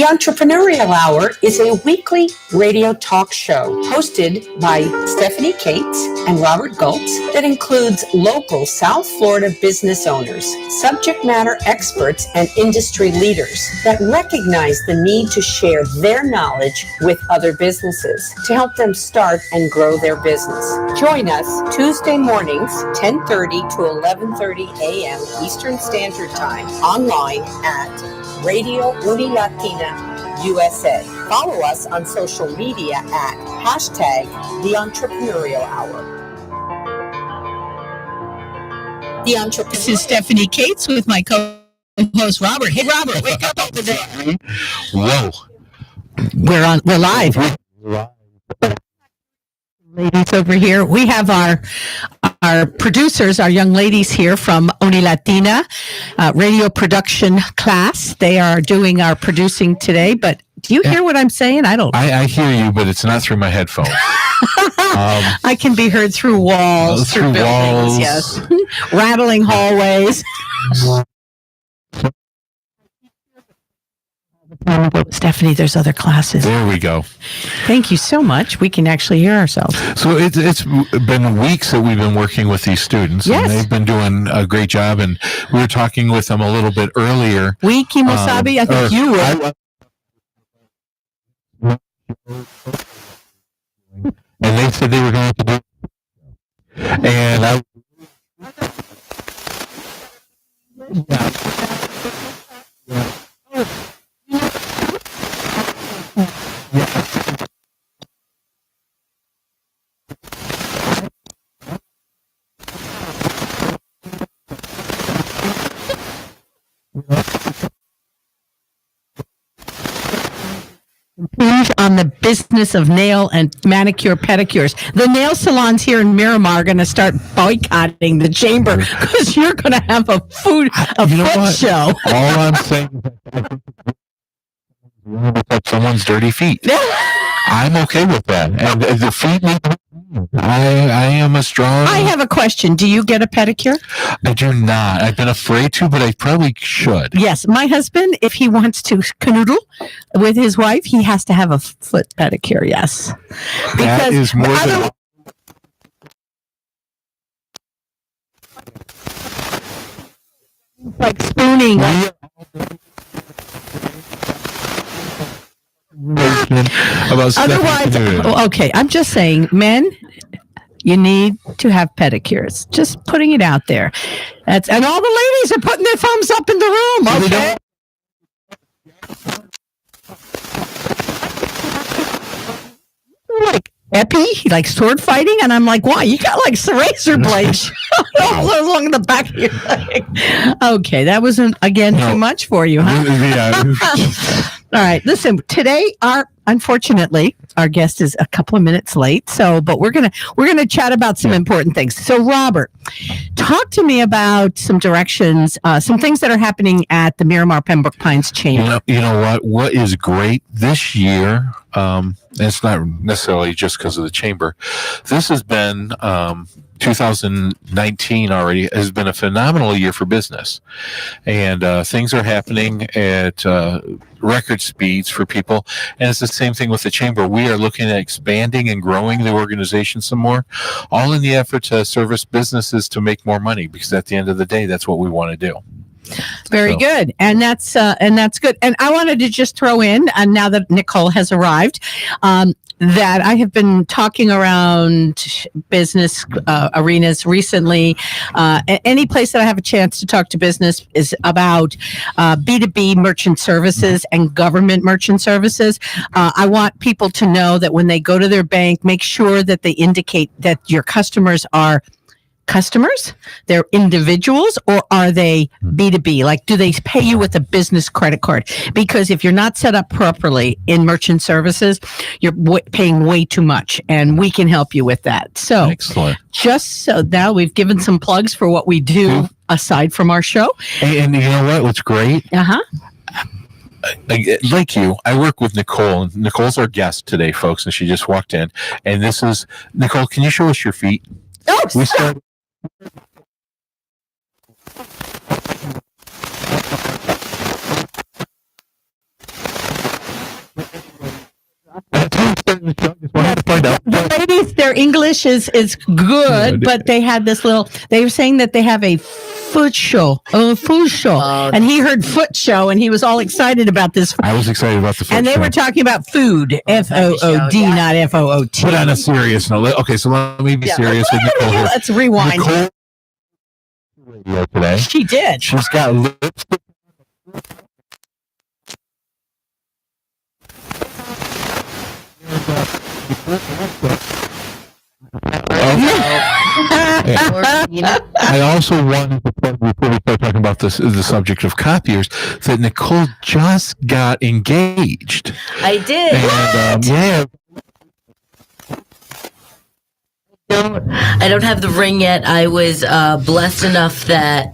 The Entrepreneurial Hour is a weekly radio talk show hosted by Stephanie Cates and Robert Goltz that includes local South Florida business owners, subject matter experts, and industry leaders that recognize the need to share their knowledge with other businesses to help them start and grow their business. Join us Tuesday mornings, 10:30 to 11:30 a.m. Eastern Standard Time, online at Radio Unilatina USA. Follow us on social media at #The Entrepreneurial Hour. This is Stephanie Cates with my co-host Robert. Hey, Robert, wake up over there. Whoa. We're live. Ladies over here. We have our producers, our young ladies here from Unilatina radio production class. They are doing our producing today, but do you hear what I'm saying? I hear you, but it's not through my headphones. I can be heard through walls, through buildings, yes. Rattling hallways. Stephanie, there's other classes. There we go. Thank you so much. We can actually hear ourselves. So it's been weeks that we've been working with these students. Yes. And they've been doing a great job. And we were talking with them a little bit earlier. We, Kimosabi, I think you were. And they said they were going to do it. And I... On the business of nail and manicure pedicures. The nail salons here in Miramar are going to start boycotting the chamber because you're going to have a foot show. All I'm saying is someone's dirty feet. I'm okay with that. And the feet need I am a strong... I have a question. Do you get a pedicure? I do not. I've been afraid to, but I probably should. Yes. My husband, if he wants to canoodle with his wife, he has to have a foot pedicure, yes. That is more than... Like spooning. Otherwise, okay, I'm just saying, men, you need to have pedicures. Just putting it out there. And all the ladies are putting their thumbs up in the room. Okay. Like epi, like sword fighting, and I'm like, why? You got like razor blades along the back of your leg. Okay, that wasn't too much for you, huh? Yeah. All right, listen. Today, unfortunately, our guest is a couple of minutes late. But we're gonna chat about some important things. So, Robert, talk to me about some directions, some things that are happening at the Miramar Pembroke Pines Chamber. You know what? What is great this year? It's not necessarily just because of the chamber. This has been 2019 already has been a phenomenal year for business, and things are happening at record speeds for people. And it's the same thing with the chamber. We are looking at expanding and growing the organization some more, all in the effort to service businesses to make more money. Because at the end of the day, that's what we want to do. Very good. And that's good. And I wanted to just throw in, now that Nicole has arrived, that I have been talking around business arenas recently. Any place that I have a chance to talk to business is about B2B merchant services and government merchant services. I want people to know that when they go to their bank, make sure that they indicate that your customers are customers, they're individuals, or are they B2B? Like, do they pay you with a business credit card? Because if you're not set up properly in merchant services, you're paying way too much, and we can help you with that. So, excellent. Just so now we've given some plugs for what we do aside from our show. And you know what? What's great? Like you, I work with Nicole, and Nicole's our guest today, folks, and she just walked in. And this is Nicole. Can you show us your feet? Oh, we started. ladies, their English is good, but they had this little. They were saying that they have a food show, and he heard foot show, and he was all excited about this. I was excited about the foot and they show. were talking about food, FOOD, not FOOT. But on a serious note, okay, so let me be serious with Nicole here. Let's rewind. Nicole today. She did. She's got lipstick. I also wanted to point, before we start talking about this, the subject of copiers, that Nicole just got engaged. I did. And, yeah. I don't have the ring yet. I was blessed enough that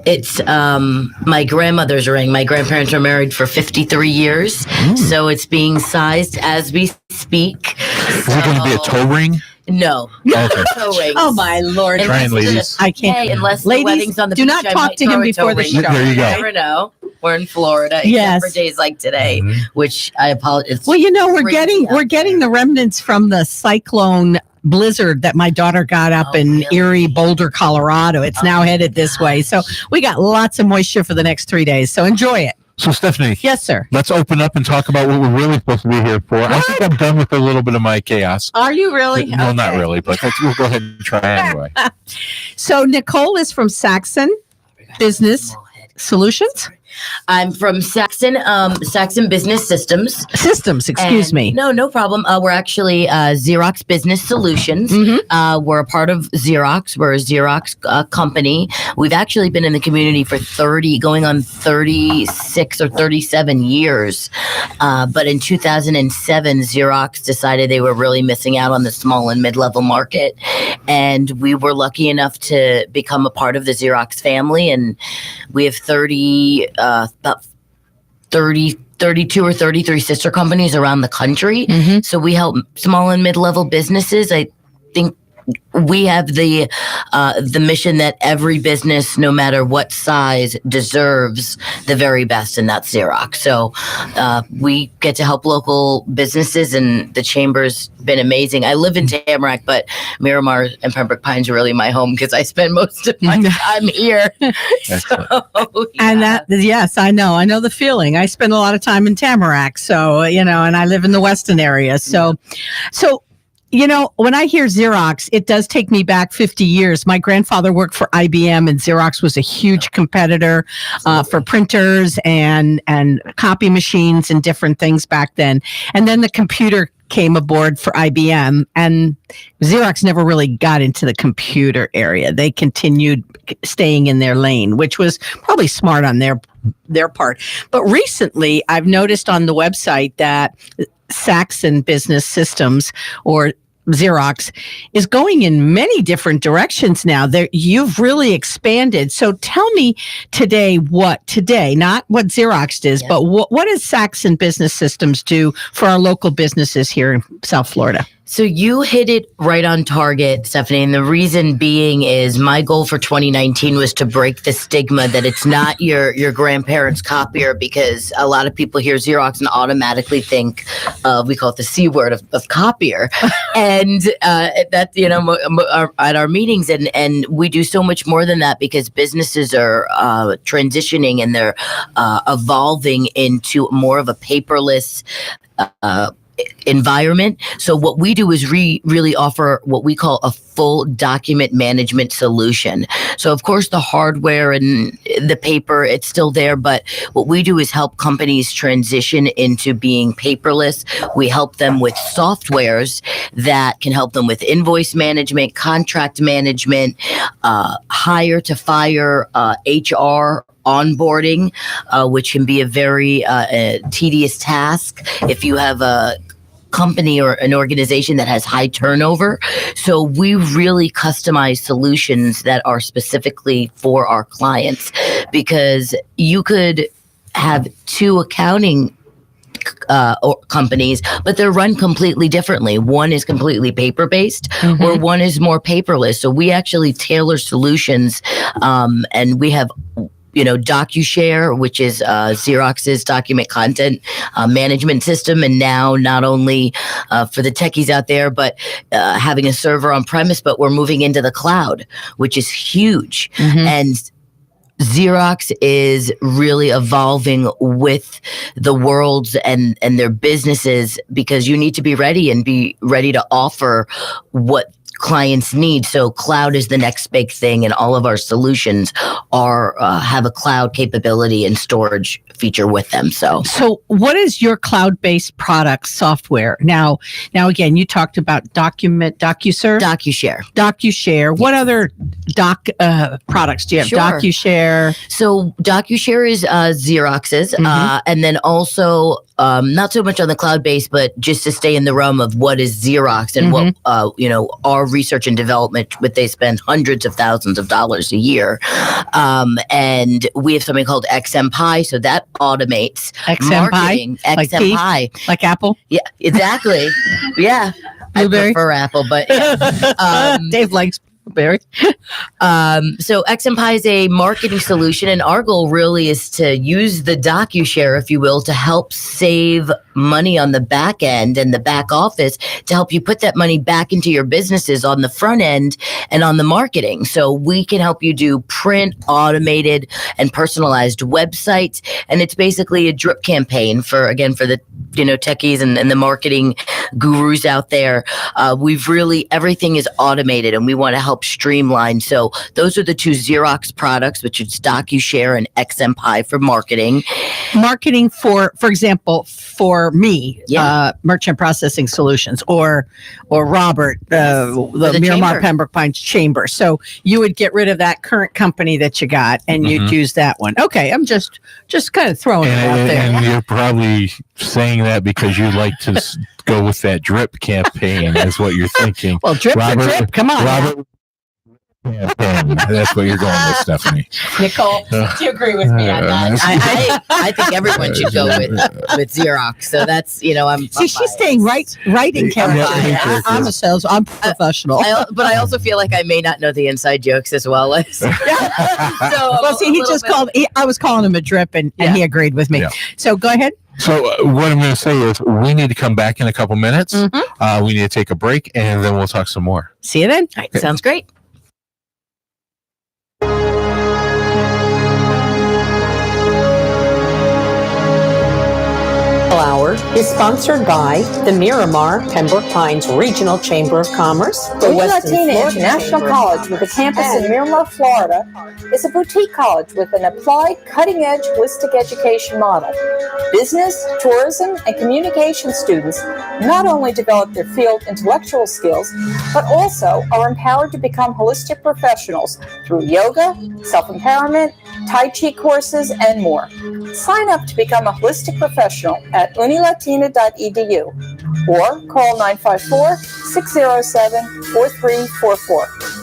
it's my grandmother's ring. My grandparents were married for 53 years, so it's being sized as we speak. Is it going to be a toe ring? No. Okay. Toe rings. Oh my Lord! Try and ladies. I can't. Hey, unless Ladies, the wedding's on the do beach, not I talk might to him throw a before toe the ring. show. There you go. You never know. We're in Florida, Yes. except for days like today, which I apologize. Well, you know, we're crazy getting the remnants from the cyclone blizzard that my daughter got up in really? Erie, Boulder, Colorado. It's now headed this way. So we got lots of moisture for the next 3 days. So enjoy it. So, Stephanie. Yes, sir. Let's open up and talk about what we're really supposed to be here for. I think I'm done with a little bit of my chaos. Are you really? No, not Okay. really, but we'll go ahead and try anyway. So Nicole is from Saxon Business Solutions. I'm from Saxon, Saxon Business Systems. Excuse me. No problem. We're actually Xerox Business Solutions. We're a part of Xerox. We're a Xerox company. We've actually been in the community for 36 or 37 years. But in 2007, Xerox decided they were really missing out on the small and mid-level market. And we were lucky enough to become a part of the Xerox family. And we have 32 or 33 sister companies around the country. So we help small and mid-level businesses. I think we have the mission that every business, no matter what size, deserves the very best, and that's Xerox. So we get to help local businesses, and the chamber's been amazing. I live in Tamarack, but Miramar and Pembroke Pines are really my home because I spend most of my time here. And yes, I know the feeling. I spend a lot of time in Tamarack, so and I live in the Weston area. So when I hear Xerox, it does take me back 50 years. My grandfather worked for IBM, and Xerox was a huge competitor for printers and copy machines and different things back then. And then the computer came aboard for IBM, and Xerox never really got into the computer area. They continued staying in their lane, which was probably smart on their part. But recently, I've noticed on the website that Saxon Business Systems, or Xerox, is going in many different directions now. You've really expanded. So tell me not what Xerox does, but what does Saxon Business Systems do for our local businesses here in South Florida? So you hit it right on target, Stephanie. And the reason being is my goal for 2019 was to break the stigma that it's not your grandparents' copier, because a lot of people hear Xerox and automatically think we call it the C word of copier. And that, at our meetings, and we do so much more than that, because businesses are transitioning and they're evolving into more of a paperless environment. So what we do is really offer what we call a full document management solution. So of course the hardware and the paper, it's still there, but what we do is help companies transition into being paperless. We help them with softwares that can help them with invoice management, contract management, hire to fire, HR, onboarding, which can be a very tedious task if you have a company or an organization that has high turnover. So we really customize solutions that are specifically for our clients, because you could have two accounting companies, but they're run completely differently. One is completely paper-based, or one is more paperless. So we actually tailor solutions, and we have DocuShare, which is Xerox's document content management system. And now not only for the techies out there, but having a server on premise, but we're moving into the cloud, which is huge. And Xerox is really evolving with the worlds and their businesses, because you need to be ready to offer what clients need. So cloud is the next big thing, and all of our solutions have a cloud capability and storage feature with them. So what is your cloud-based product software? Now again, you talked about DocuShare. What other products do you have? Sure. DocuShare. So DocuShare is Xerox's, and then also not so much on the cloud base, but just to stay in the realm of what is Xerox and what our research and development, what they spend hundreds of thousands of dollars a year. And we have something called XMPie, so that automates marketing. XMPie, like Apple. Yeah, exactly. Yeah, Blueberry. I prefer Apple, but yeah. Dave likes Barry. So XMPie is a marketing solution, and our goal really is to use the DocuShare, if you will, to help save money on the back end and the back office, to help you put that money back into your businesses on the front end and on the marketing. So we can help you do print, automated, and personalized websites. And it's basically a drip campaign for the techies and the marketing gurus out there. Everything is automated, and we want to help streamline. So those are the two Xerox products, which is DocuShare and XMPie for marketing. Marketing for example, for me, Merchant Processing Solutions, or Robert, the Miramar Pembroke Pines Chamber. So you would get rid of that current company that you got, and you'd use that one. Okay, I'm just kind of throwing it out there. And you're probably saying that because you like to go with that drip campaign, is what you're thinking. Well, drip. Come on, Robert. Campaign. That's what you're going with, Stephanie. Nicole, do you agree with me on that? I think everyone should go with Xerox. So that's, she's staying right in character. I'm a sales. I'm professional. But I also feel like I may not know the inside jokes as well as. I was calling him a drip, and he agreed with me. Yeah. So go ahead. So what I'm going to say is we need to come back in a couple minutes. We need to take a break, and then we'll talk some more. See you then. All right, sounds great. Hour is sponsored by the Miramar Pembroke Pines Regional Chamber of Commerce, the Latina International College with a campus in Miramar, Florida, is a boutique college with an applied, cutting-edge holistic education model. Business, tourism, and communication students not only develop their field intellectual skills, but also are empowered to become holistic professionals through yoga, self-empowerment, Tai Chi courses, and more. Sign up to become a holistic professional at unilatina.edu or call 954-607-4344.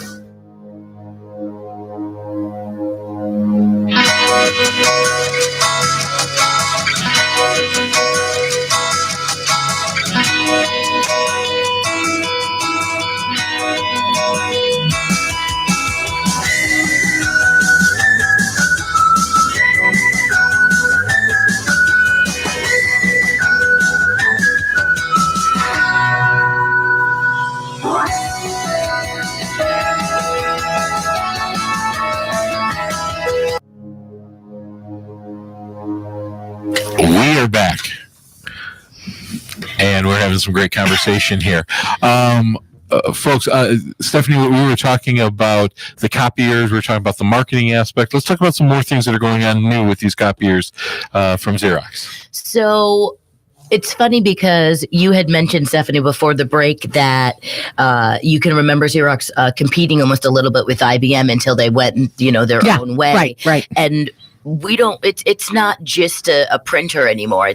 We are back, and we're having some great conversation here. Folks, Stephanie, we were talking about the copiers. We were talking about the marketing aspect. Let's talk about some more things that are going on new with these copiers from Xerox. So it's funny because you had mentioned, Stephanie, before the break that you can remember Xerox competing almost a little bit with IBM until they went, their own way. Right. And we don't, it's not just a printer anymore.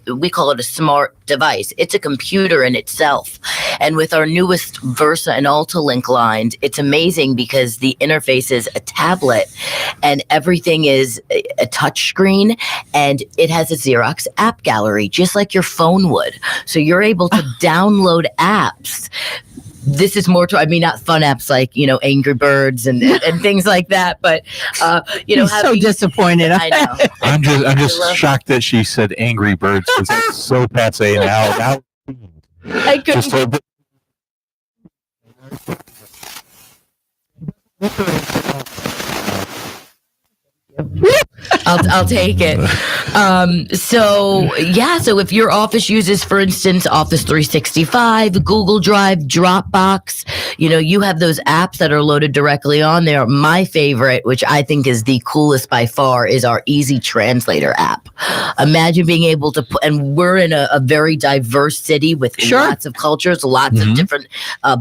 We call it a smart device. It's a computer in itself. And with our newest Versa and AltaLink lines, it's amazing because the interface is a tablet and everything is a touch screen, and it has a Xerox app gallery, just like your phone would. So you're able to download apps this is more to, I mean, not fun apps like, Angry Birds and things like that, but, He's so disappointed. I know. I'm just shocked that she said Angry Birds because that's so passe now. I couldn't. Just a, I'll take it. So if your office uses, for instance, Office 365, Google Drive, Dropbox, you have those apps that are loaded directly on there. My favorite, which I think is the coolest by far, is our Easy Translator app. Imagine being able to put, and we're in a very diverse city with lots of cultures, lots of different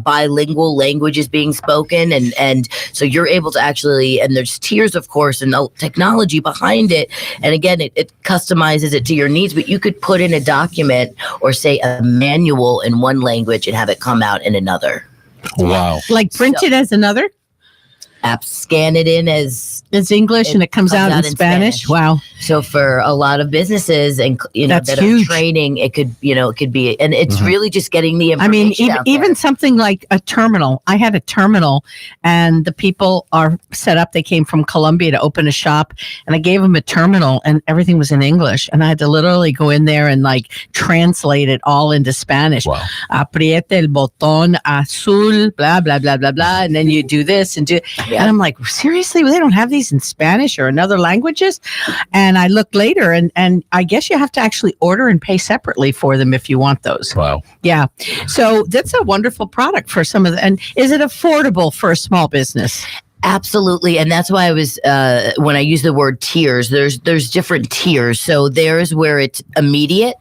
bilingual languages being spoken. And so you're able to actually, and there's tiers, of course, and the technology behind it. And again, it customizes it to your needs, but you could put in a document or say a manual in one language and have it come out in another. wow. Like print it as another? App, scan it in as It's English and it comes out in Spanish. Wow. So for a lot of businesses and That's that huge. are training, it could be, and it's really just getting the information. Even something like a terminal. I had a terminal, and the people are set up. They came from Colombia to open a shop, and I gave them a terminal, and everything was in English, and I had to literally go in there and translate it all into Spanish. Wow. Apriete el botón azul, blah blah blah blah blah, and then you do this and do. Yeah. And I'm like, seriously, they don't have these in Spanish or in other languages? And I looked later, and I guess you have to actually order and pay separately for them if you want those. Wow. Yeah. So that's a wonderful product for some of the, and is it affordable for a small business? Absolutely. And that's why I was, when I use the word tiers, there's different tiers. So there's where it's immediate.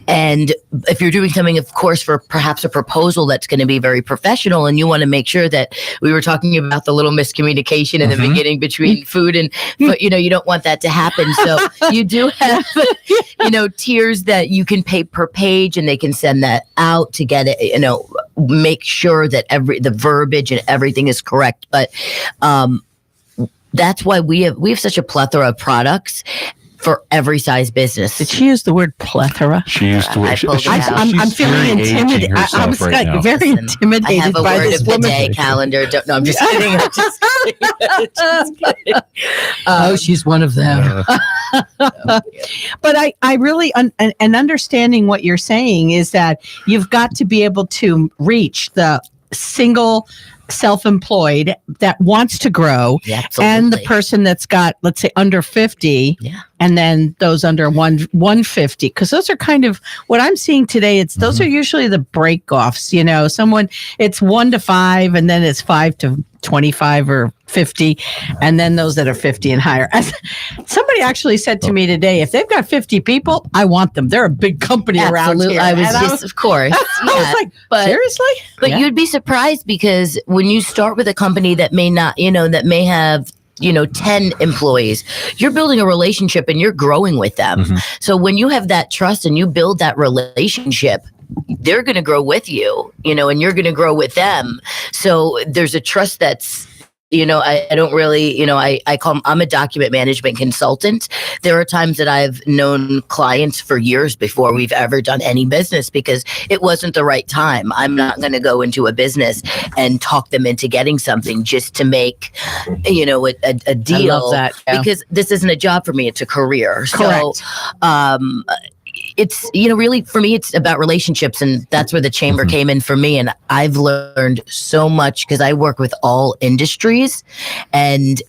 And if you're doing something, of course, for perhaps a proposal that's going to be very professional, and you want to make sure that we were talking about the little miscommunication in the beginning between food and, but you don't want that to happen. So you do have, tiers that you can pay per page, and they can send that out to get it, make sure that the verbiage and everything is correct. But that's why we have such a plethora of products for every size business. Did she use the word plethora? She used to. I'm feeling intimidated. I was very intimidated I have a by word this of the woman. day calendar. No, I'm just kidding. I'm just kidding. Just kidding. She's one of them. But I really, and understanding what you're saying is that you've got to be able to reach the single self-employed that wants to grow, and the person that's got, let's say, under 50, and then those under 150, because those are kind of what I'm seeing today. Those are usually the break-offs. Someone, it's 1 to 5, and then it's 5 to 25 or 50, and then those that are 50 and higher. Somebody actually said to me today, if they've got 50 people, I want them. They're a big company around here. I was of course. I was like, but seriously? But you'd be surprised, because when you start with a company that may not, that may have 10 employees, you're building a relationship and you're growing with them. So when you have that trust and you build that relationship, they're going to grow with you, and you're going to grow with them. So there's a trust that's, I don't really, I'm a document management consultant. There are times that I've known clients for years before we've ever done any business, because it wasn't the right time. I'm not going to go into a business and talk them into getting something just to make, a deal. I love that, because this isn't a job for me. It's a career. Correct. So, it's, really for me, it's about relationships, and that's where the chamber came in for me. And I've learned so much because I work with all industries, and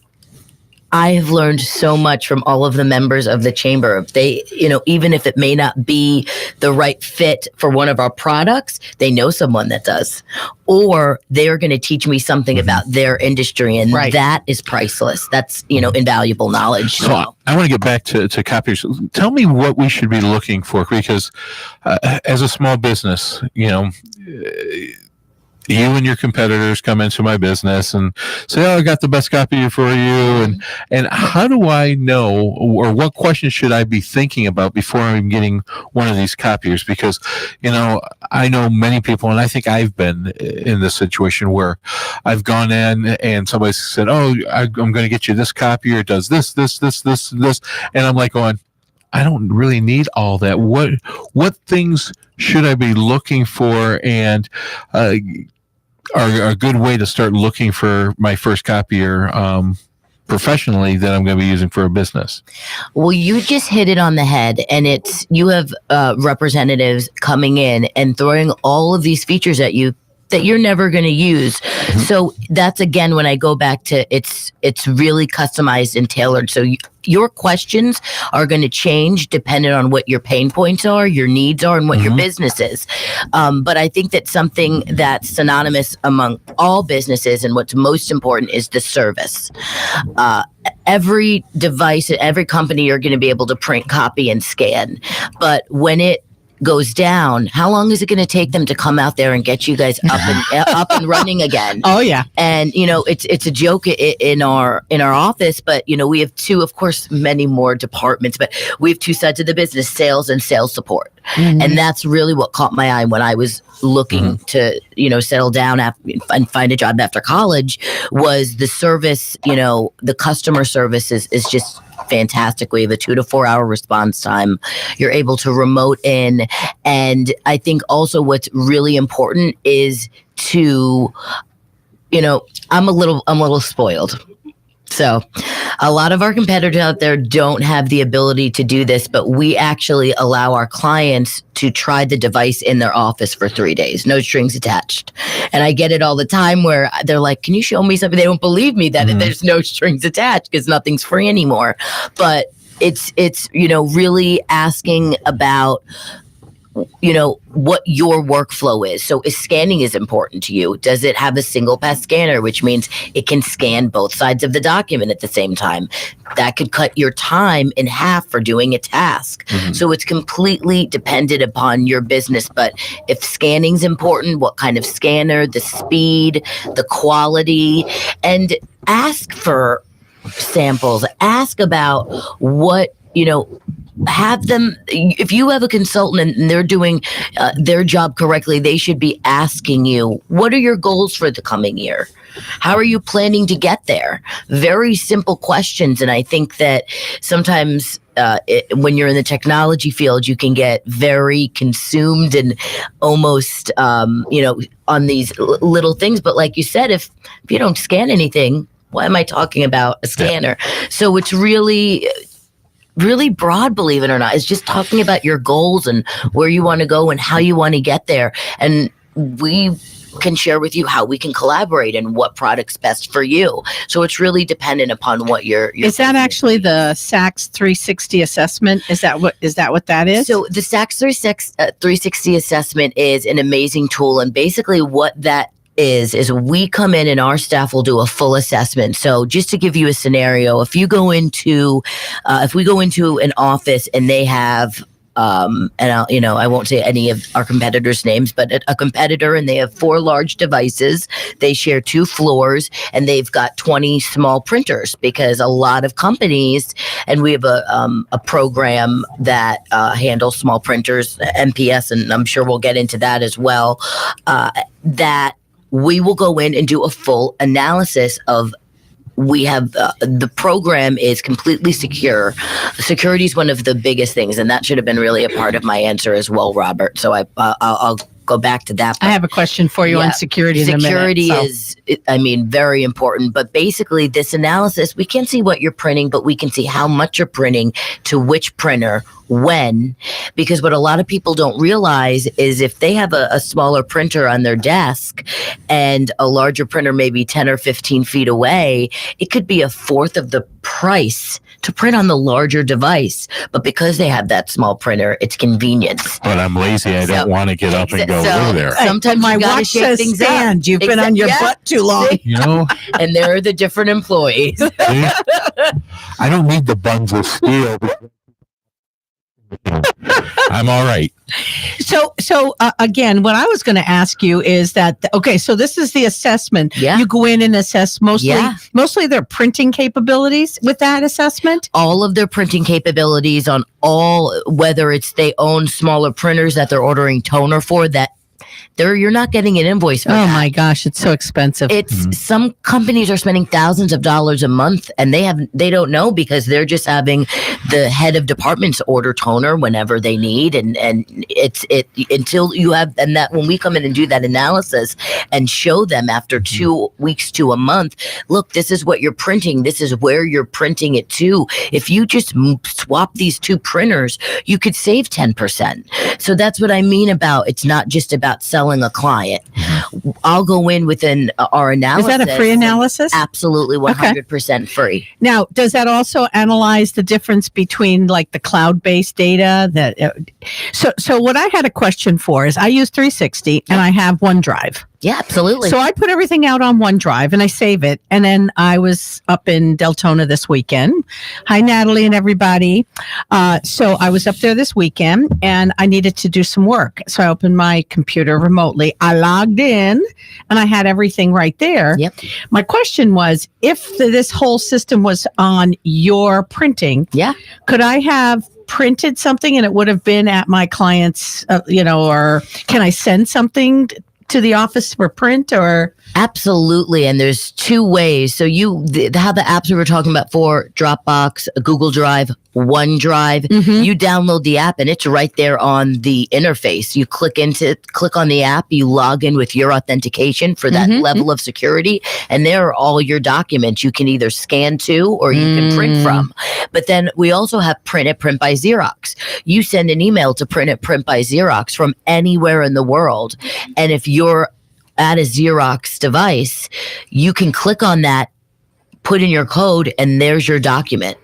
I've learned so much from all of the members of the chamber. They, even if it may not be the right fit for one of our products, they know someone that does, or they're going to teach me something about their industry. And that is priceless. That's, invaluable knowledge. So I want to get back to copiers. Tell me what we should be looking for, because as a small business, you and your competitors come into my business and say, "Oh, I got the best copier for you." And how do I know, or what questions should I be thinking about before I'm getting one of these copiers? Because, I know many people, and I think I've been in this situation where I've gone in and somebody said, "Oh, I'm going to get you this copier. It does this, this, this, this, this." And I'm like going, I don't really need all that. What things should I be looking for? And are a good way to start looking for my first copier professionally that I'm going to be using for a business. Well, you just hit it on the head, and you have representatives coming in and throwing all of these features at you that you're never going to use. So that's, again, when I go back to it's really customized and tailored. So your questions are going to change depending on what your pain points are, your needs are, and what your business is. But I think that something that's synonymous among all businesses and what's most important is the service. Every device, every company, you're going to be able to print, copy, and scan. But when it goes down, how long is it going to take them to come out there and get you guys up and running again? Oh yeah. And it's a joke in our office, but we have two, of course, many more departments, but we have two sides of the business: sales and sales support. And that's really what caught my eye when I was looking to settle down and find a job after college. Was the service, the customer service is just fantastic. We have a 2 to 4 hour response time. You're able to remote in. And I think also what's really important is to, I'm a little spoiled. So a lot of our competitors out there don't have the ability to do this, but we actually allow our clients to try the device in their office for 3 days, no strings attached. And I get it all the time where they're like, can you show me something? They don't believe me that there's no strings attached because nothing's free anymore. But it's really asking about what your workflow is. So if scanning is important to you, does it have a single pass scanner, which means it can scan both sides of the document at the same time? That could cut your time in half for doing a task. So it's completely dependent upon your business. But if scanning's important, what kind of scanner, the speed, the quality, and ask for samples, ask about what, have them, if you have a consultant and they're doing their job correctly, they should be asking you, what are your goals for the coming year? How are you planning to get there? Very simple questions. And I think that sometimes when you're in the technology field, you can get very consumed and almost, on these little things. But like you said, if you don't scan anything, why am I talking about a scanner? So it's really broad, believe it or not. It's just talking about your goals and where you want to go and how you want to get there. And we can share with you how we can collaborate and what product's best for you. So it's really dependent upon what your is that actually the Sax 360 assessment? Is that what that is? So the Sax 360 assessment is an amazing tool. And basically what that is we come in and our staff will do a full assessment. So just to give you a scenario, if we go into an office and they have I won't say any of our competitors' names, but a competitor, and they have 4 large devices. They share 2 floors, and they've got 20 small printers because a lot of companies, and we have a program that handles small printers, MPS, and I'm sure we'll get into that as well, that we will go in and do a full analysis of. We have the program is completely secure. Security is one of the biggest things, and that should have been really a part of my answer as well, Robert. So I'll go back to that. I have a question for you on security. Security is, very important. But basically, this analysis, we can't see what you're printing, but we can see how much you're printing to which printer. When, because what a lot of people don't realize is if they have a smaller printer on their desk and a larger printer maybe 10 or 15 feet away, it could be a fourth of the price to print on the larger device. But because they have that small printer, it's convenience. But I'm lazy. I don't want to get up and go over there. Sometimes my watch says stand. You've been on your butt too long. And there are the different employees. I don't need the buns of steel. I'm all right. So again, what I was going to ask you is that, okay, so this is the assessment. Yeah. You go in and assess mostly their printing capabilities with that assessment? All of their printing capabilities on whether it's they own smaller printers that they're ordering toner for, that You're not getting an invoice for Oh that. my gosh, it's so expensive. It's some companies are spending thousands of dollars a month, and they don't know because they're just having the head of departments order toner whenever they need, and it's until you have, and that when we come in and do that analysis and show them after 2 weeks to a month, look, this is what you're printing, this is where you're printing it to. If you just swap these two printers, you could save 10%. So that's what I mean about it's not just about selling a client. I'll go in within our analysis. Is that a free analysis? Absolutely, 100% free. Now, does that also analyze the difference between like the cloud-based data that? So what I had a question for is I use 360 and I have OneDrive. Yeah, absolutely. So I put everything out on OneDrive and I save it. And then I was up in Deltona this weekend. Hi, Natalie and everybody. So I was up there this weekend and I needed to do some work. So I opened my computer remotely. I logged in and I had everything right there. Yep. My question was, if this whole system was on your printing, could I have printed something and it would have been at my client's, or can I send something to the office for print? Or absolutely. And there's two ways. So how the apps we were talking about for Dropbox, Google Drive, OneDrive, you download the app and it's right there on the interface. You click on the app, you log in with your authentication for that level of security, and there are all your documents you can either scan to or you can print from. But then we also have print by Xerox. You send an email to print by Xerox from anywhere in the world, and if you're at a Xerox device, you can click on that, put in your code, and there's your document.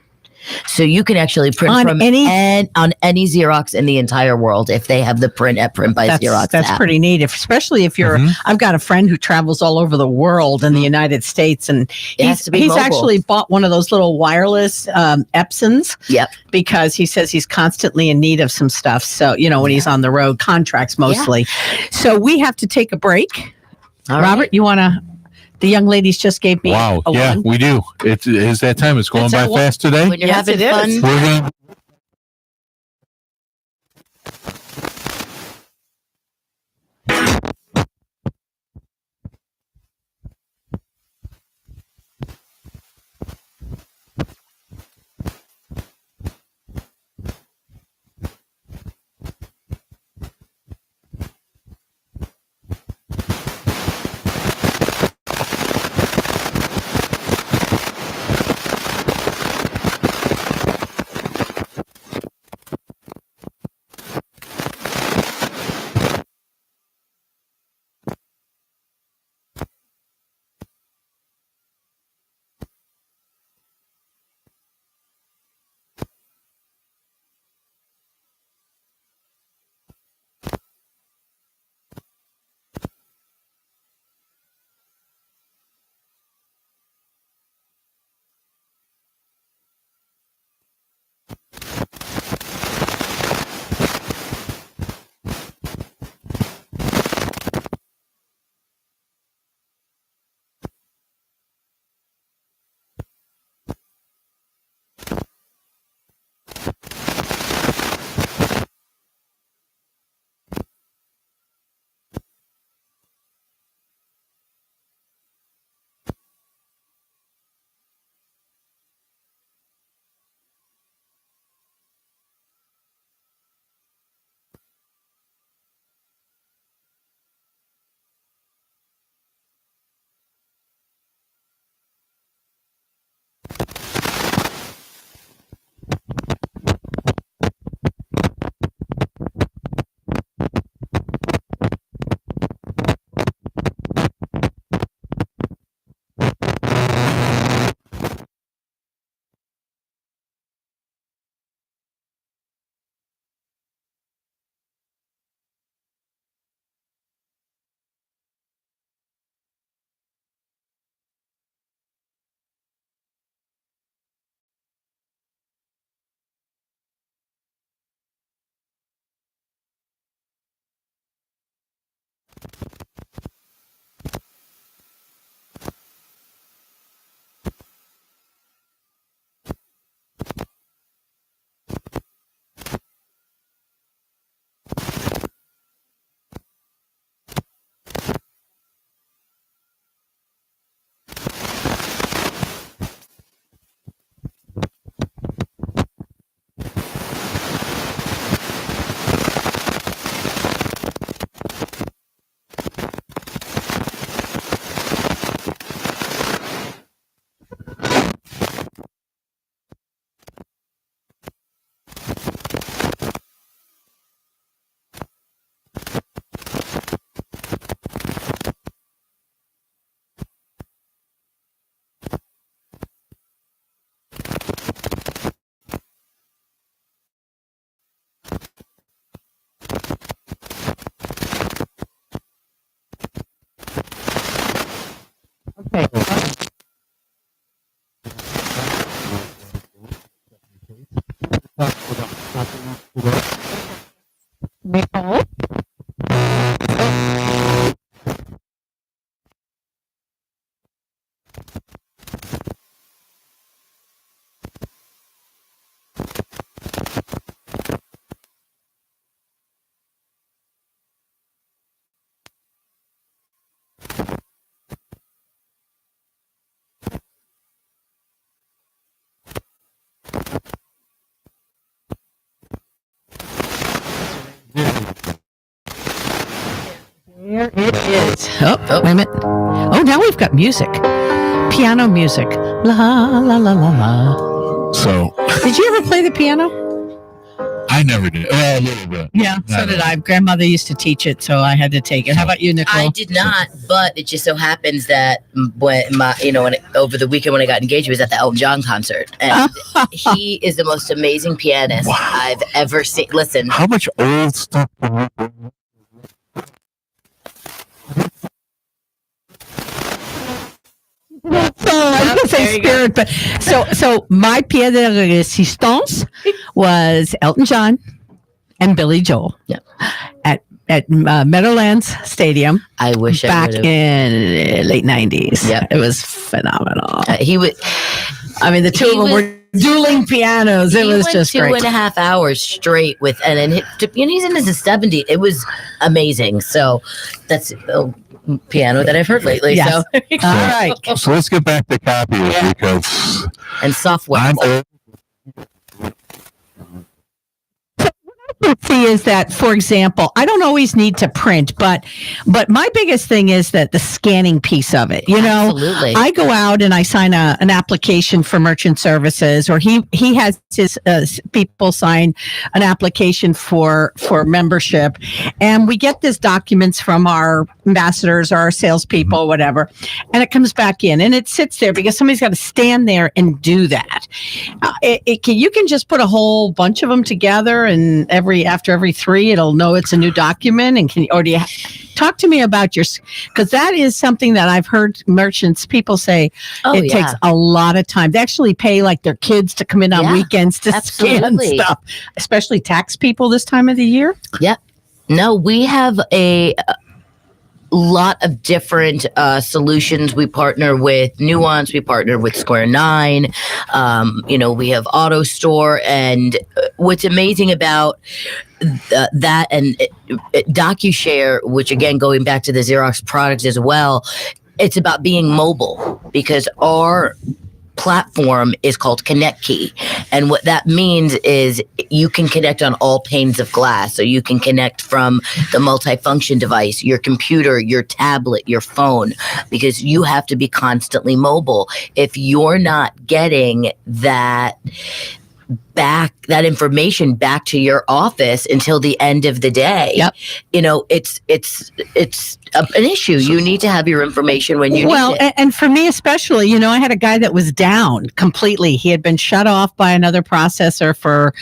So you can actually print on any Xerox in the entire world if they have the print by Xerox. That's app. Pretty neat. Especially if you're, I've got a friend who travels all over the world in the United States, and he's actually bought one of those little wireless Epsons. Yep. Because he says he's constantly in need of some stuff. So, when he's on the road, contracts mostly. Yeah. So we have to take a break. All Robert, right. You want to? The young ladies just gave me a one. We do. It's that time. It's going by fast today. When you're having fun. There it is. Oh, wait a minute. Oh, now we've got music. Piano music. La, la, la, la, la. So Did you ever play the piano? I never did. A little bit. Yeah, so did I. Grandmother used to teach it, so I had to take it. How about you, Nicole? I did not, but it just so happens that over the weekend when I got engaged, it was at the Elton John concert, and he is the most amazing pianist I've ever seen. Listen, How much old stuff? So I was gonna say spirit, but so my pièce de résistance was Elton John and Billy Joel. Yeah. At Meadowlands Stadium. I wish back in late 90s. Yep. It was phenomenal. He was. I mean, the two of them were dueling pianos. It was just two great. 2.5 hours straight with, and he's in his 70s. It was amazing. So that's piano that I've heard lately. Yes. So All right. So let's get back to Copier because and software. I'm old. See is that, for example, I don't always need to print, but my biggest thing is that the scanning piece of it. You know, Absolutely. I go out and I sign an application for merchant services, or he has his people sign an application for membership, and we get these documents from our ambassadors or our salespeople, whatever, and it comes back in and it sits there because somebody's got to stand there and do that. You can just put a whole bunch of them together, and after every 3, it'll know it's a new document. And do you talk to me about because that is something that I've heard people say it takes a lot of time. They actually pay like their kids to come in on weekends to scan stuff, especially tax people this time of the year. Yeah. No, we have a lot of different solutions. We partner with Nuance. We partner with Square 9. We have AutoStore. And what's amazing about that and DocuShare, which again, going back to the Xerox products as well, it's about being mobile because our platform is called Connect Key. And what that means is you can connect on all panes of glass. So you can connect from the multifunction device, your computer, your tablet, your phone, because you have to be constantly mobile. If you're not getting that information back to your office until the end of the day, it's an issue. You need to have your information when you need it. And for me especially, I had a guy that was down completely. He had been shut off by another processor for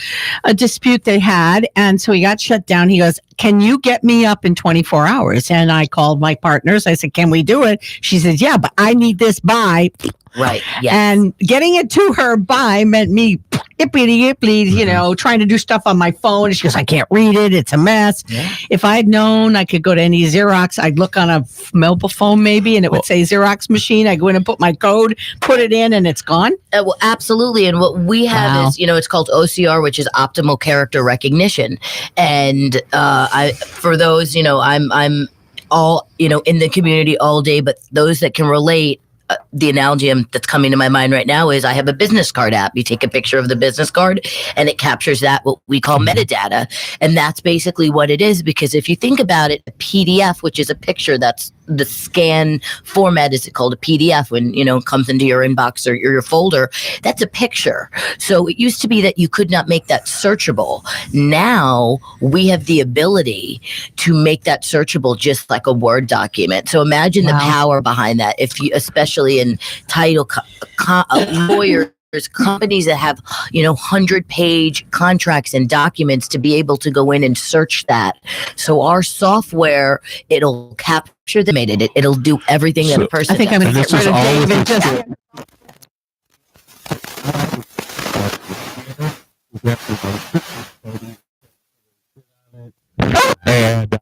a dispute they had, and so he got shut down. He goes, "Can you get me up in 24 hours?" And I called my partners. I said, "Can we do it?" She said, "Yeah, but I need this by." Right. Yes. And getting it to her by meant me trying to do stuff on my phone. She goes, "I can't read it. It's a mess." Yeah. If I had known I could go to any Xerox, I'd look on a mobile phone maybe, and it would say Xerox machine. I go in and put my code, put it in, and it's gone. Well, absolutely. And what we have is, it's called OCR, which is optimal character recognition. And for those, I'm all, in the community all day, but those that can relate, the analogy that's coming to my mind right now is I have a business card app. You take a picture of the business card and it captures what we call metadata. And that's basically what it is, because if you think about it, a PDF, which is a picture, that's the scan format, is it called a PDF when, it comes into your inbox or your folder, that's a picture. So it used to be that you could not make that searchable. Now we have the ability to make that searchable just like a Word document. So imagine the power behind that. If you, especially in title lawyers, companies that have 100-page contracts and documents, to be able to go in and search that. So our software, it'll capture them, it'll do everything that a person I think does. I'm going to get rid of Dave and And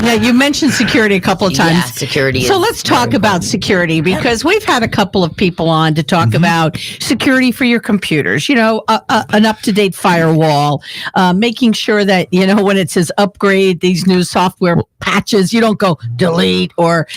Yeah, you mentioned security a couple of times. Yeah, security. So is let's talk very about important. security, because we've had a couple of people on to talk about security for your computers, an up-to-date firewall, making sure that, when it says upgrade these new software patches, you don't go delete or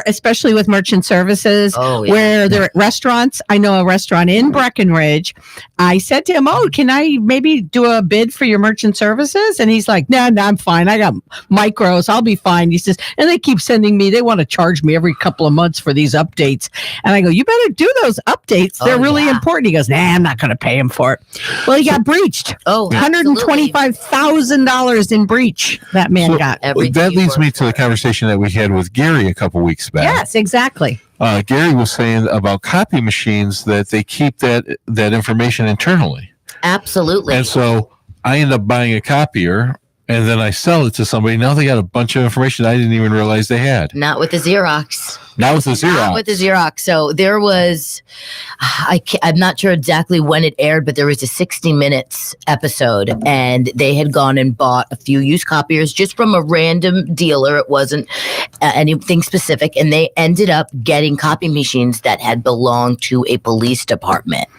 especially with merchant services where they're at restaurants. I know a restaurant in Breckenridge. I said to him, can I maybe do a bid for your merchant services? And he's like, no, I'm fine. I got micros. I'll be fine. He says, and they keep sending me, they want to charge me every couple of months for these updates. And I go, you better do those updates. They're really important. He goes, I'm not going to pay him for it. Well, he got breached. $125,000 in breach that man got. That leads me to the conversation that we had with Gary a couple weeks back. Yes, exactly. Gary was saying about copy machines that they keep that information internally. Absolutely. And so I end up buying a copier, and then I sell it to somebody. Now they got a bunch of information I didn't even realize they had. Not with the Xerox. Not with the Xerox. Not with the Xerox. So there was, I'm not sure exactly when it aired, but there was a 60 Minutes episode, and they had gone and bought a few used copiers just from a random dealer. It wasn't anything specific. And they ended up getting copy machines that had belonged to a police department.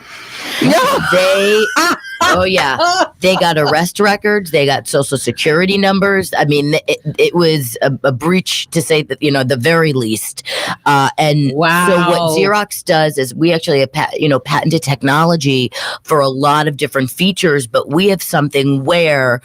They got arrest records. They got social security numbers. I mean, it was a breach, to say that, the very least. So what Xerox does is we actually have patented technology for a lot of different features, but we have something where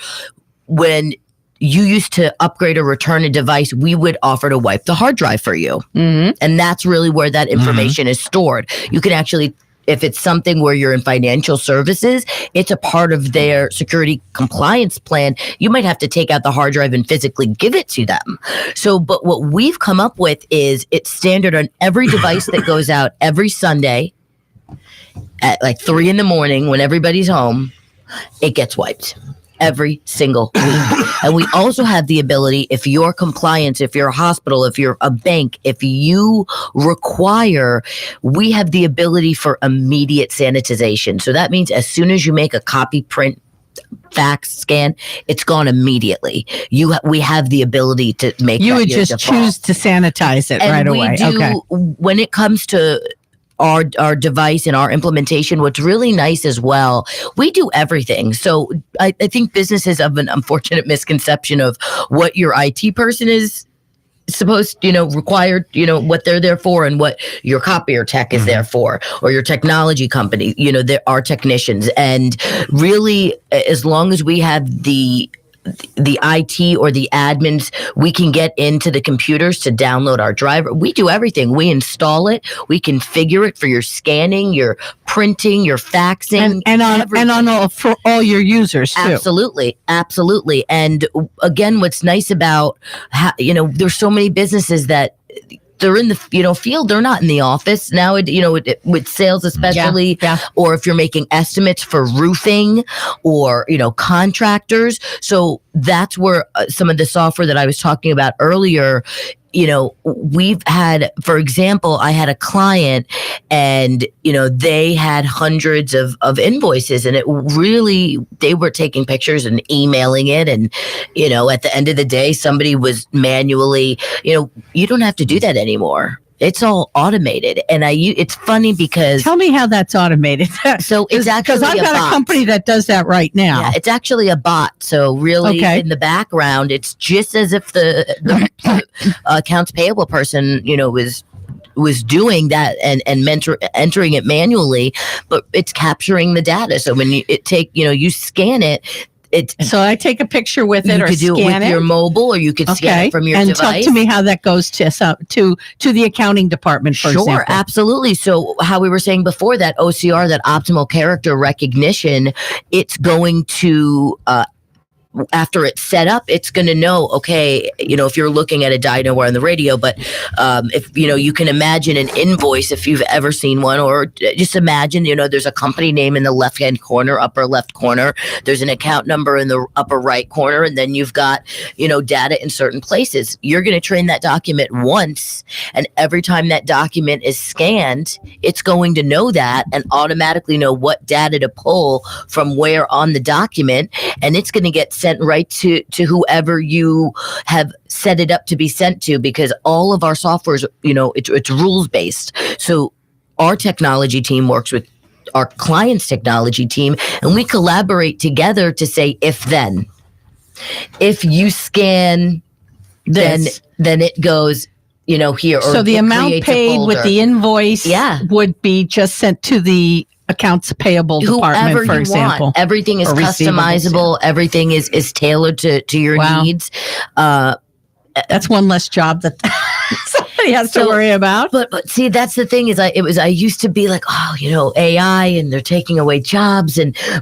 when you used to upgrade or return a device, we would offer to wipe the hard drive for you. Mm-hmm. And that's really where that information is stored. You can actually, if it's something where you're in financial services, it's a part of their security compliance plan. You might have to take out the hard drive and physically give it to them. So, but what we've come up with is it's standard on every device that goes out every Sunday at like 3 a.m. when everybody's home. It gets wiped every single week. And we also have the ability, if you're compliance, if you're a hospital, if you're a bank, if you require, we have the ability for immediate sanitization. So that means as soon as you make a copy, print, fax, scan, it's gone immediately. We have the ability to make you would just choose to sanitize it right away. When it comes to our device and our implementation, what's really nice as well, we do everything. So I think businesses have an unfortunate misconception of what your IT person is supposed, required, what they're there for, and what your copier tech is there for, or your technology company, there are technicians. And really, as long as we have the IT or the admins, we can get into the computers to download our driver. We do everything. We install it. We configure it for your scanning, your printing, your faxing, and for all your users too. Absolutely. And again, what's nice about there's so many businesses that they're in the field. They're not in the office now. With sales especially, or if you're making estimates for roofing or contractors. So that's where some of the software that I was talking about earlier. We've had, for example, I had a client, and they had hundreds of invoices, and they were taking pictures and emailing it, and at the end of the day, somebody was manually. You don't have to do that anymore. It's all automated, and it's funny because tell me how that's automated. So it's actually because I've got a company that does that right now. Yeah, it's actually a bot. So really, in the background, it's just as if the accounts payable person, was doing that and entering it manually, but it's capturing the data. So when you scan it. So I take a picture with it, you could do it with your mobile, or you could scan it from your device. And talk to me how that goes to the accounting department, for example. Sure, absolutely. So how we were saying before, that OCR, that optimal character recognition, it's going to after it's set up, it's going to know, okay, if you're looking at a dyno or on the radio, but if, you can imagine an invoice, if you've ever seen one, or just imagine, there's a company name in the left-hand corner, upper left corner. There's an account number in the upper right corner. And then you've got, data in certain places. You're going to train that document once. And every time that document is scanned, it's going to know that and automatically know what data to pull from where on the document. And it's going to get sent right to whoever you have set it up to be sent to, because all of our software is, it's rules based. So our technology team works with our client's technology team, and we collaborate together to say, if you scan, then it goes, here. So the amount paid with the invoice would be just sent to the accounts payable department, whoever for you example. Want. Everything is customizable. Everything is tailored to your needs. That's one less job that somebody has to worry about. But see, that's the thing is I used to be like, AI and they're taking away jobs,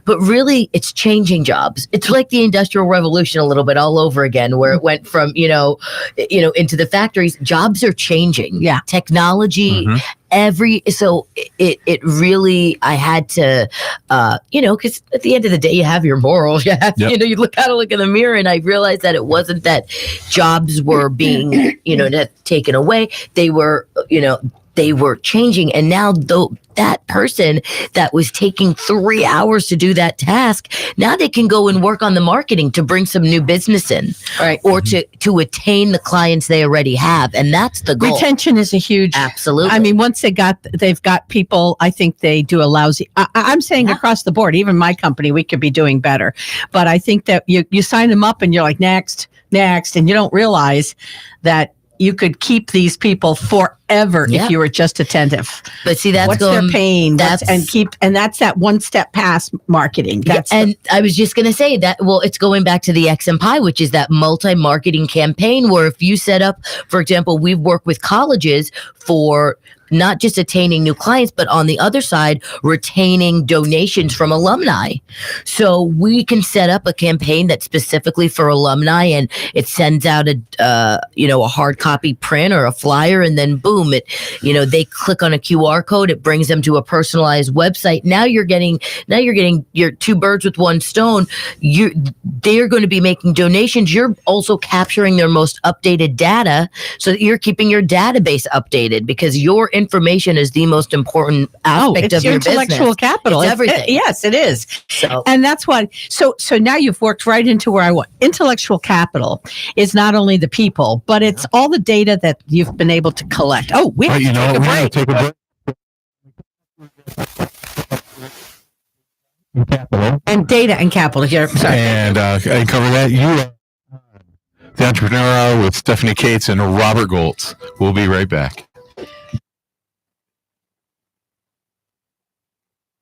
but really it's changing jobs. It's like the Industrial Revolution a little bit all over again, where it went from, into the factories. Jobs are changing. Yeah. Technology. Mm-hmm. It really, I had to, because at the end of the day, you have your morals. You have, you look in the mirror, and I realized that it wasn't that jobs were being, taken away. They were, they were changing. And now that person that was taking 3 hours to do that task, now they can go and work on the marketing to bring some new business in, right? Or to attain the clients they already have. And that's the goal. Retention is a huge, absolutely. I mean, once they've got people, I think they do a lousy, I'm saying across the board, even my company, we could be doing better. But I think that you sign them up and you're like, next, and you don't realize that you could keep these people forever if you were just attentive. But see, that's their pain. That's that one step past marketing. I was just going to say that. Well, it's going back to the XMPI, which is that multi-marketing campaign where if you set up, for example, we've worked with colleges for not just attaining new clients, but on the other side, retaining donations from alumni. So we can set up a campaign that's specifically for alumni, and it sends out a hard copy print or a flyer, and then boom, they click on a QR code, it brings them to a personalized website. Now you're getting your two birds with one stone. They're going to be making donations. You're also capturing their most updated data, so that you're keeping your database updated, because your information is the most important aspect of your business. Intellectual capital. It's everything. Yes, it is. And that's what, so now you've worked right into where I want. Intellectual capital is not only the people, but it's all the data that you've been able to collect. Oh, we have to take a break. And data and capital here. Sorry. And cover that. The Entrepreneurial Hour with Stephanie Cates and Robert Goltz. We'll be right back.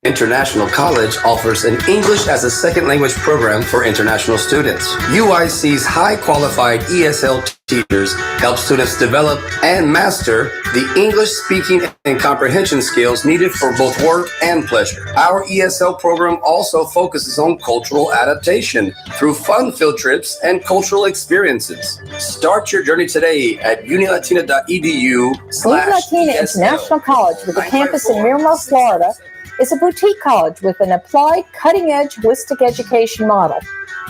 International College offers an English as a second language program for international students. UIC's high qualified ESL teachers help students develop and master the English speaking and comprehension skills needed for both work and pleasure. Our ESL program also focuses on cultural adaptation through fun field trips and cultural experiences. Start your journey today at unilatina.edu. Unilatina International College with a campus in Miramar, Florida, is a boutique college with an applied, cutting-edge, holistic education model.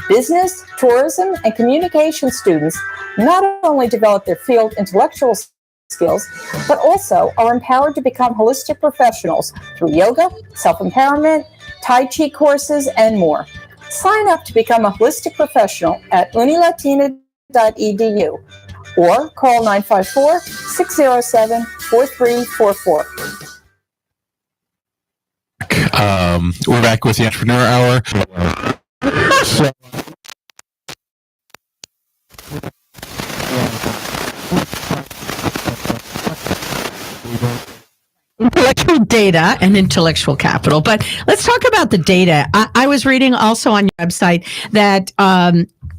Business, tourism, and communication students not only develop their field intellectual skills, but also are empowered to become holistic professionals through yoga, self-empowerment, Tai Chi courses, and more. Sign up to become a holistic professional at unilatina.edu or call 954-607-4344. We're back with the Entrepreneur Hour. Intellectual data and intellectual capital. But let's talk about the data. I was reading also on your website that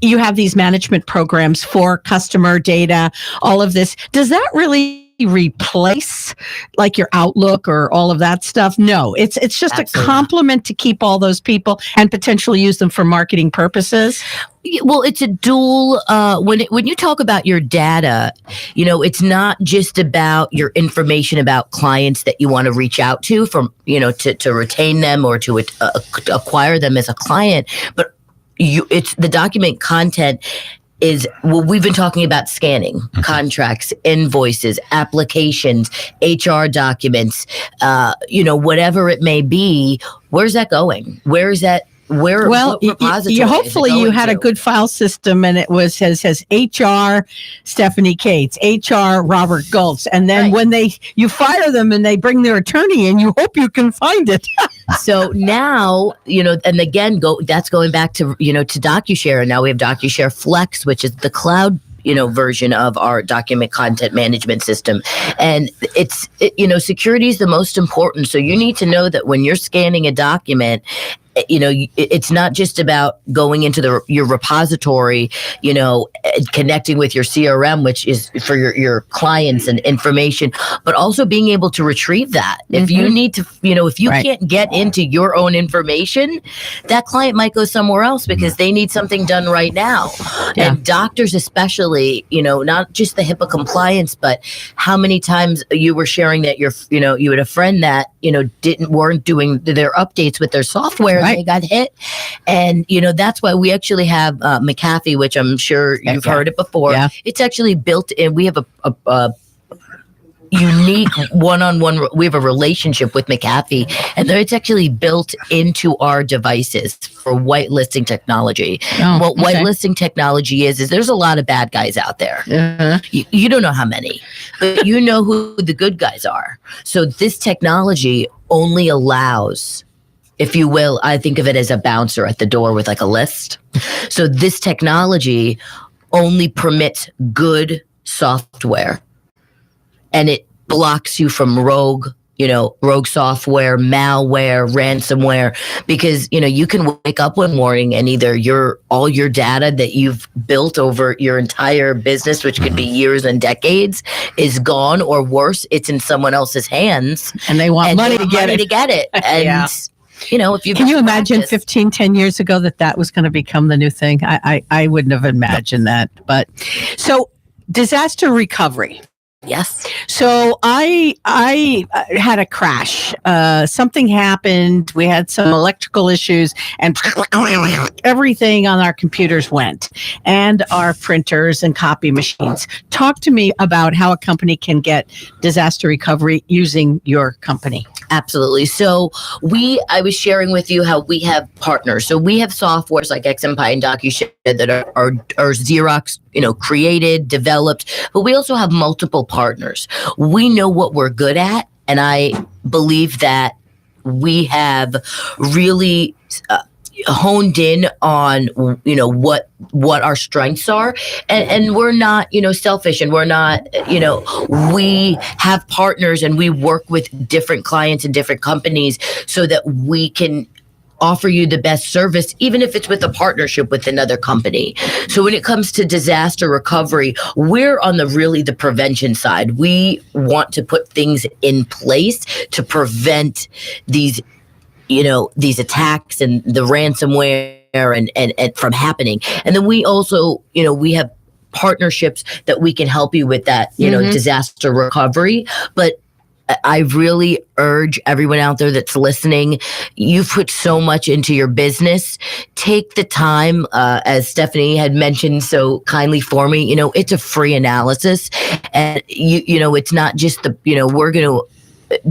you have these management programs for customer data, all of this. Does that really replace like your Outlook or all of that stuff. No, it's just Absolutely. a complement to keep all those people and potentially use them for marketing purposes. Well, it's a dual. When you talk about your data, it's not just about your information about clients that you want to reach out to to retain them or to acquire them as a client, but it's the document content is we've been talking about scanning contracts, invoices, applications, HR documents, whatever it may be. Where's that going? Where is that? What repository hopefully you had a good file system, and it says HR Stephanie Cates, HR Robert Goltz, and then when you fire them and they bring their attorney in, you hope you can find it. So now, and again, that's going back to to DocuShare, and now we have DocuShare Flex, which is the cloud version of our document content management system. And security is the most important. So you need to know that when you're scanning a document, it's not just about going into your repository, connecting with your CRM, which is for your clients and information, but also being able to retrieve that. If you need to, if you can't get into your own information, that client might go somewhere else because they need something done right now. Yeah. And doctors especially, not just the HIPAA compliance, but how many times you were sharing that you had a friend that, weren't doing their updates with their software. They got hit. And, that's why we actually have McAfee, which I'm sure you've heard it before. Yeah. It's actually built in. We have a unique one-on-one. We have a relationship with McAfee, and it's actually built into our devices for whitelisting technology. What whitelisting technology is there's a lot of bad guys out there. You don't know how many, but you know who the good guys are. So this technology only allows, if you will, I think of it as a bouncer at the door with like a list. So this technology only permits good software, and it blocks you from rogue software, malware, ransomware, because, you can wake up one morning and either all your data that you've built over your entire business, which could be years and decades, is gone, or worse, it's in someone else's hands. And they want money to get it. And if you can you imagine 10 years ago that was going to become the new thing? I wouldn't have imagined that. But so disaster recovery. Yes. So I had a crash. Something happened. We had some electrical issues, and everything on our computers went, and our printers and copy machines. Talk to me about how a company can get disaster recovery using your company. Absolutely. So I was sharing with you how we have partners. So we have softwares like XMPie and DocuShare that are Xerox, created, developed, but we also have multiple partners. We know what we're good at, and I believe that we have really honed in on what our strengths are, and we're not selfish, and we're not we have partners, and we work with different clients and different companies so that we can offer you the best service, even if it's with a partnership with another company. So when it comes to disaster recovery, we're on the prevention side. We want to put things in place to prevent these attacks and the ransomware and from happening. And then we also, we have partnerships that we can help you with that, disaster recovery. But I really urge everyone out there that's listening, you've put so much into your business. Take the time, as Stephanie had mentioned so kindly for me, it's a free analysis. And, it's not just we're going to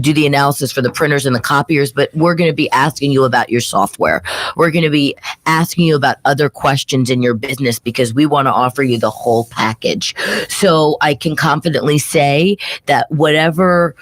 do the analysis for the printers and the copiers, but we're going to be asking you about your software. We're going to be asking you about other questions in your business because we want to offer you the whole package. So I can confidently say that whatever,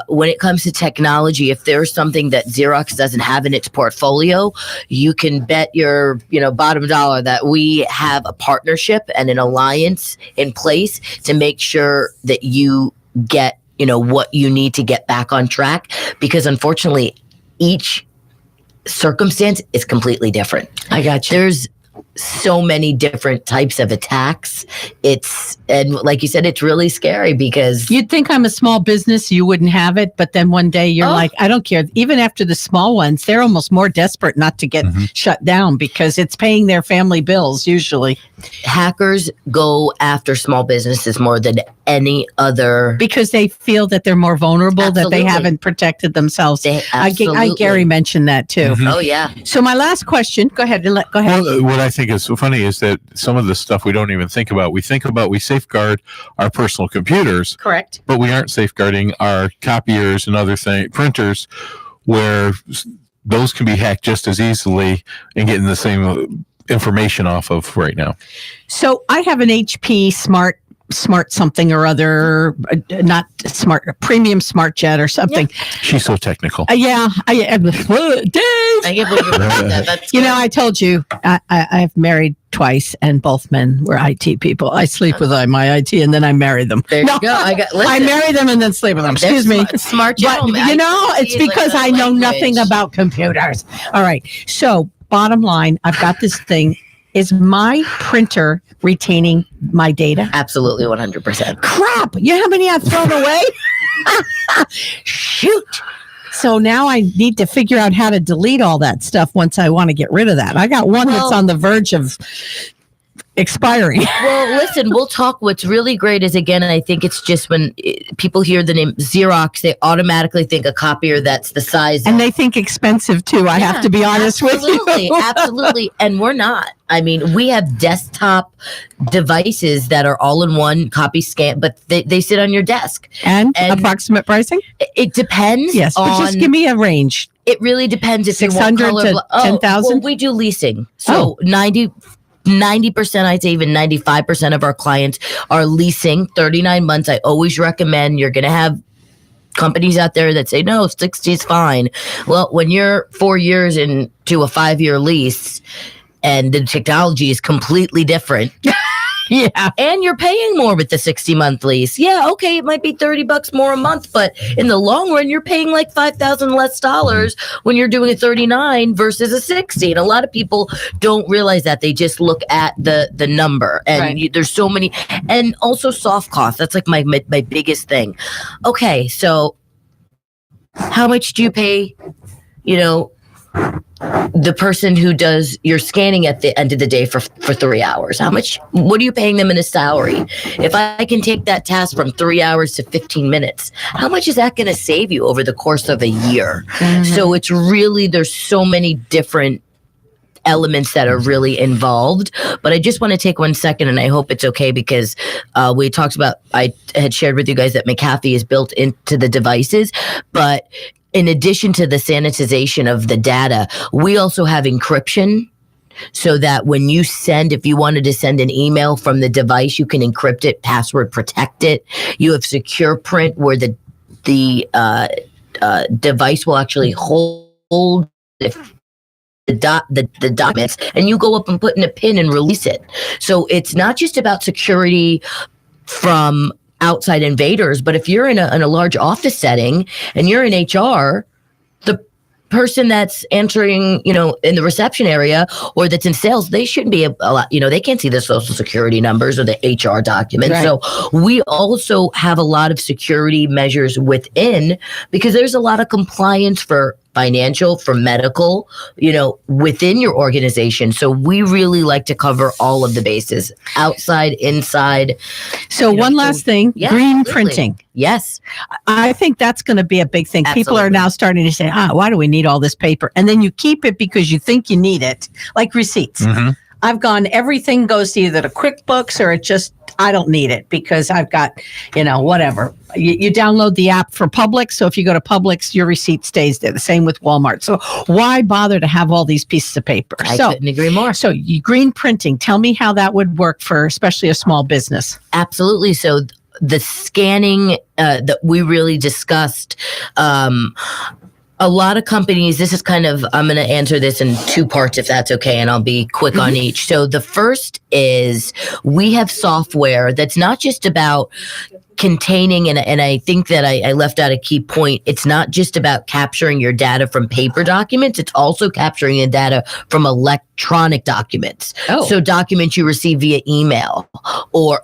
when it comes to technology, if there's something that Xerox doesn't have in its portfolio, you can bet your, bottom dollar that we have a partnership and an alliance in place to make sure that you get what you need to get back on track, because unfortunately each circumstance is completely different. I got you. so many different types of attacks. And like you said, it's really scary because You'd think I'm a small business, you wouldn't have it, but then one day you're like, I don't care. Even after the small ones, they're almost more desperate not to get shut down because it's paying their family bills usually. hackers go after small businesses more than any other. Because they feel that they're more vulnerable, that Absolutely. they haven't protected themselves. They I Gary mentioned that too. Oh yeah. So my last question, go ahead. Go ahead. Well, what I think is so funny is that some of the stuff we don't even think about. We safeguard our personal computers, Correct. but we aren't safeguarding our copiers and other printers, where those can be hacked just as easily and getting the same information off of right now. So I have an HP smart something or other, not smart, premium smart jet or something. She's so technical. Dave. I can't believe you remember that. That's I told you I've married twice, and both men were IT people. I sleep with my IT, and then I marry them. There you go. I marry them and then sleep with them. Excuse me. Smart But gentleman. it's because I know nothing about computers. All right. So bottom line, I've got this thing. Is my printer retaining my data? Absolutely 100%. Crap! You know how many I've thrown away? Shoot! So now I need to figure out how to delete all that stuff once I want to get rid of that. I got one that's on the verge of expiring. Well, listen, we'll talk. What's really great is, again, and I think it's just when people hear the name Xerox, they automatically think a copier that's the size. And they think expensive too. I have to be honest with you. Absolutely. And we're not. I mean, we have desktop devices that are all in one, copy scan, but they sit on your desk. And approximate pricing? It depends. Yes, but just give me a range. It really depends if you want 600 color. to 10,000? Well, we do leasing. So 90%, I'd say even 95% of our clients are leasing 39 months. I always recommend, you're going to have companies out there that say, no, 60 is fine. Well, when you're 4 years into a 5-year lease and the technology is completely different. Yeah. And you're paying more with the 60-month lease. Yeah, okay, it might be $30 more a month, but in the long run, you're paying like $5,000 less when you're doing a 39 versus a 60. And a lot of people don't realize that. They just look at the number. And there's so many. And also soft costs. That's like my biggest thing. Okay, so how much do you pay, the person who does your scanning at the end of the day for 3 hours? What are you paying them in a salary? If I can take that task from 3 hours to 15 minutes, how much is that going to save you over the course of a year? So it's really, there's so many different elements that are really involved. But I just want to take 1 second, and I hope it's okay, because we talked about, I had shared with you guys that McAfee is built into the devices, but in addition to the sanitization of the data, we also have encryption, so that when you if you wanted to send an email from the device, you can encrypt it, password protect it. You have secure print, where the device will actually hold the documents, and you go up and put in a pin and release it. So it's not just about security from outside invaders, but if you're in a large office setting and you're in HR, the person that's entering, in the reception area or that's in sales, they shouldn't be a lot, they can't see the social security numbers or the HR documents. Right. So we also have a lot of security measures within, because there's a lot of compliance for financial, for medical, within your organization. So we really like to cover all of the bases, outside, inside. So one last thing, green printing. Yes. I think that's going to be a big thing. Absolutely. People are now starting to say, why do we need all this paper? And then you keep it because you think you need it, like receipts. Mm-hmm. I've gone, everything goes to either to QuickBooks or I don't need it because I've got, whatever. You download the app for Publix. So if you go to Publix, your receipt stays there. The same with Walmart. So why bother to have all these pieces of paper? I couldn't agree more. So green printing, tell me how that would work for especially a small business. Absolutely. So the scanning that we really discussed, a lot of companies, this is I'm going to answer this in 2 parts if that's okay, and I'll be quick on each. So the first is, we have software that's not just about containing, and I think that I left out a key point. It's not just about capturing your data from paper documents. It's also capturing the data from electronic documents. Oh. So documents you receive via email or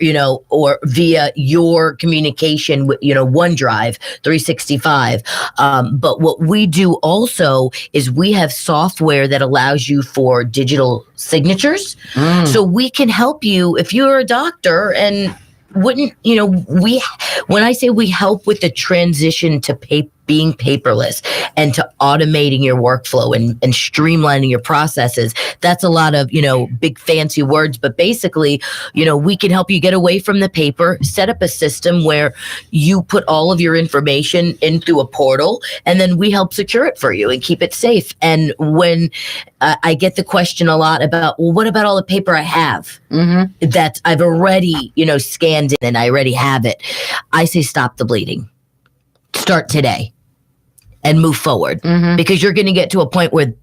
via your communication with, OneDrive 365. But what we do also is we have software that allows you for digital signatures. So we can help you if you're a doctor and when I say we help with the transition to being paperless and to automating your workflow and streamlining your processes, that's a lot of, big fancy words, but basically, we can help you get away from the paper, set up a system where you put all of your information in through a portal, and then we help secure it for you and keep it safe. And when I get the question a lot about, well, what about all the paper I have that I've already, scanned in and I already have it? I say, stop the bleeding. Start today and move forward because you're going to get to a point where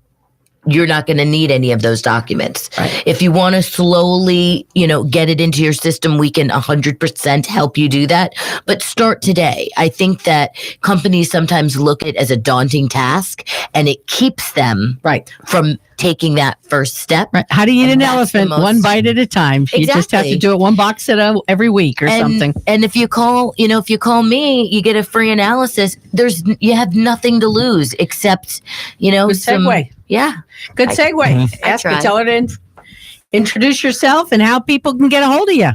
you're not going to need any of those documents. Right. If you want to slowly, get it into your system, we can 100% help you do that. But start today. I think that companies sometimes look at it as a daunting task, and it keeps them from taking that first step. Right. How do you eat an elephant? One bite at a time. Exactly. You just have to do it one box every week or something. And if you call me, you get a free analysis. You have nothing to lose except, Good segue. Yeah. Good segue. Ask her, tell her to introduce yourself and how people can get a hold of you.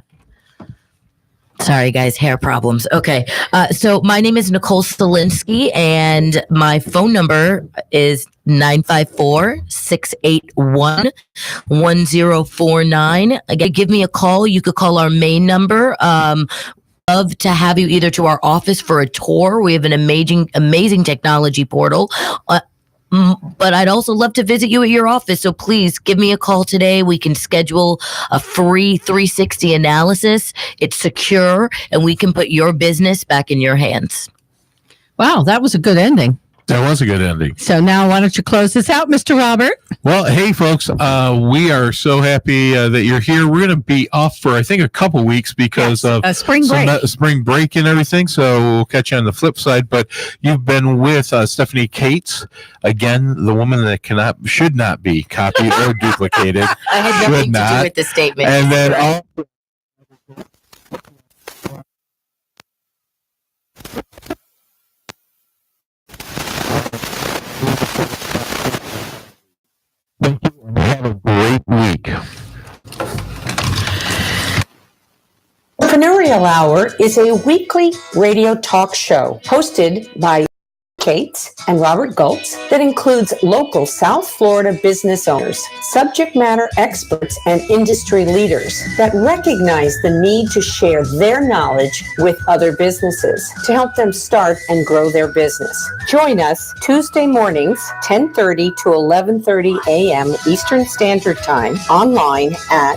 Sorry, guys, hair problems. Okay. So my name is Nicole Stalinsky, and my phone number is 954-681-1049. Again, give me a call. You could call our main number. Love to have you either to our office for a tour. We have an amazing technology portal. But I'd also love to visit you at your office. So please give me a call today. We can schedule a free 360 analysis. It's secure, and we can put your business back in your hands. Wow, that was a good ending. That was a good ending. So now why don't you close this out, Mr. Robert? Well, hey, folks, we are so happy that you're here. We're going to be off for, I think, a couple weeks because of spring break. Spring break and everything. So we'll catch you on the flip side. But you've been with Stephanie Cates, again, the woman that should not be copied or duplicated. I had nothing to do with the statement. And then thank you, and have a great week. Entrepreneurial Hour is a weekly radio talk show hosted by Cates and Robert Gultz that includes local South Florida business owners, subject matter experts, and industry leaders that recognize the need to share their knowledge with other businesses to help them start and grow their business. Join us Tuesday mornings, 10:30 to 11:30 a.m. Eastern Standard Time, online at